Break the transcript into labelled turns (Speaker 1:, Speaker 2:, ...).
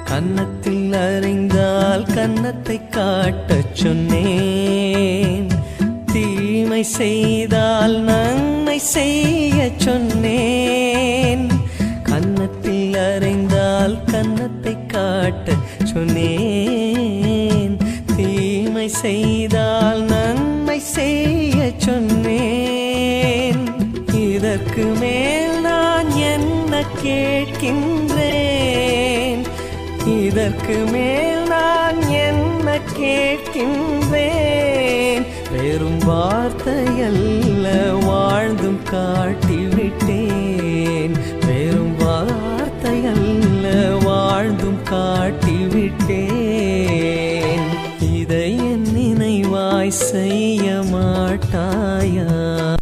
Speaker 1: கன்னத்தில் அறைந்தால் கன்னத்தை காட்டச் சொன்னேன். தீமை செய்தால் நன்மை செய்ய சொன்னேன். கன்னத்தில் அறைந்தால் கன்னத்தை காட்டச் சொன்னேன். தீமை செய்தால் நன்மை செய்ய சொன்னேன். இதற்கு மேல் நான் என்ன கேட்கின்றேன்? இதற்கு மேல் நான் என்ன கேட்கின்றேன்? வெறும் வார்த்தையல்ல வாழ்ந்தும் காட்டிவிட்டேன். வெறும் வார்த்தையல்ல வாழ்ந்தும் காட்டிவிட்டேன். இதை என் நினைவாய் செய்ய மாட்டாயா?